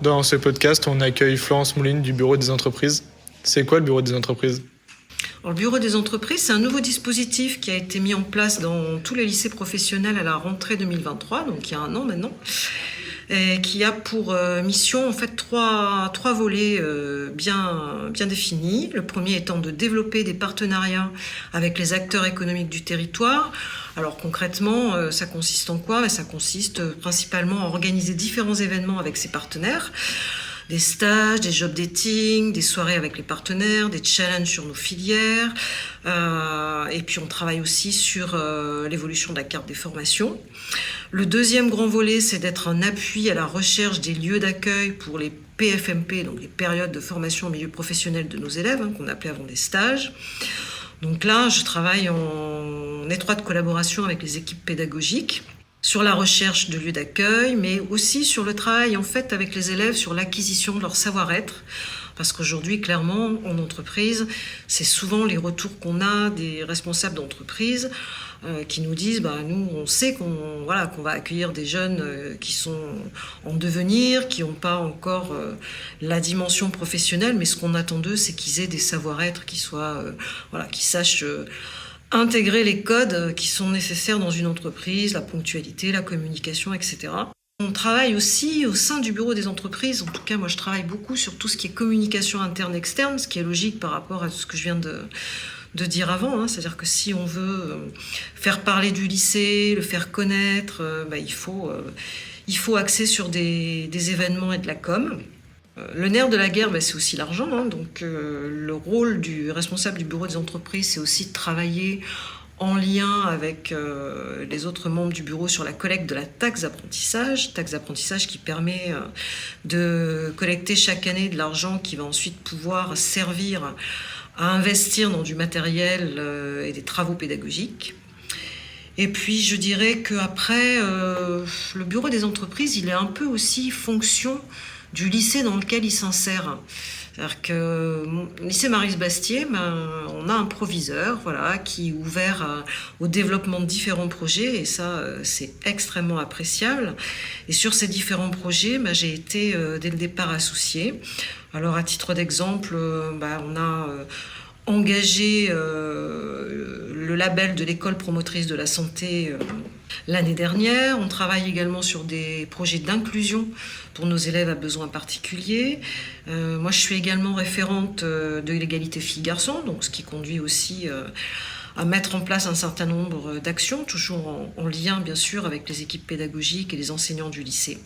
Dans ce podcast, on accueille Florence Mouline du Bureau des entreprises. C'est quoi le Bureau des entreprises ? Alors, le Bureau des entreprises, c'est un nouveau dispositif qui a été mis en place dans tous les lycées professionnels à la rentrée 2023, donc il y a un an maintenant, et qui a pour mission en fait trois volets bien définis. Le premier étant de développer des partenariats avec les acteurs économiques du territoire. Alors concrètement, ça consiste en quoi ? Ça consiste principalement à organiser différents événements avec ses partenaires. Des stages, des job dating, des soirées avec les partenaires, des challenges sur nos filières. Et puis on travaille aussi sur l'évolution de la carte des formations. Le deuxième grand volet, c'est d'être un appui à la recherche des lieux d'accueil pour les PFMP, donc les périodes de formation au milieu professionnel de nos élèves, qu'on appelait avant des stages. Donc là, je travaille en étroite collaboration avec les équipes pédagogiques sur la recherche de lieux d'accueil, mais aussi sur le travail en fait avec les élèves sur l'acquisition de leur savoir-être. Parce qu'aujourd'hui, clairement, en entreprise, c'est souvent les retours qu'on a des responsables d'entreprise qui nous disent nous, on sait qu'on va accueillir des jeunes qui sont en devenir, qui n'ont pas encore la dimension professionnelle, mais ce qu'on attend d'eux, c'est qu'ils aient des savoir-être, qu'ils sachent intégrer les codes qui sont nécessaires dans une entreprise, la ponctualité, la communication, etc. On travaille aussi au sein du bureau des entreprises, en tout cas moi je travaille beaucoup sur tout ce qui est communication interne-externe, ce qui est logique par rapport à ce que je viens de dire avant, c'est-à-dire que si on veut faire parler du lycée, le faire connaître, il faut axer sur des événements et de la com. Le nerf de la guerre, c'est aussi l'argent. Donc, le rôle du responsable du bureau des entreprises, c'est aussi de travailler en lien avec les autres membres du bureau sur la collecte de la taxe d'apprentissage qui permet de collecter chaque année de l'argent qui va ensuite pouvoir servir à investir dans du matériel et des travaux pédagogiques. Et puis, je dirais qu'après, le bureau des entreprises, il est un peu aussi fonction du lycée dans lequel il s'insère. C'est-à-dire que au lycée Maryse-Bastier, on a un proviseur qui est ouvert au développement de différents projets, et ça, c'est extrêmement appréciable. Et sur ces différents projets, j'ai été dès le départ associée. Alors, à titre d'exemple, on a engagé le label de l'école promotrice de la santé l'année dernière. On travaille également sur des projets d'inclusion pour nos élèves à besoins particuliers. Moi, je suis également référente de l'égalité filles-garçons, donc ce qui conduit aussi à mettre en place un certain nombre d'actions, toujours en lien, bien sûr, avec les équipes pédagogiques et les enseignants du lycée.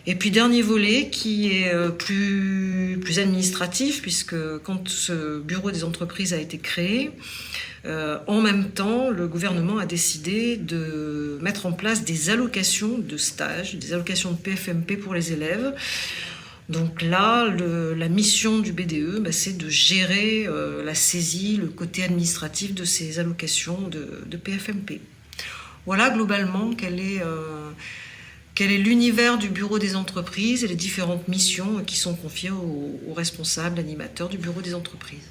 Et puis, dernier volet qui est plus administratif, puisque quand ce bureau des entreprises a été créé, en même temps, le gouvernement a décidé de mettre en place des allocations de stage, des allocations de PFMP pour les élèves. Donc là, la mission du BDE, c'est de gérer la saisie, le côté administratif de ces allocations de PFMP. Voilà globalement quel est l'univers du bureau des entreprises et les différentes missions qui sont confiées aux responsables, animateurs du bureau des entreprises.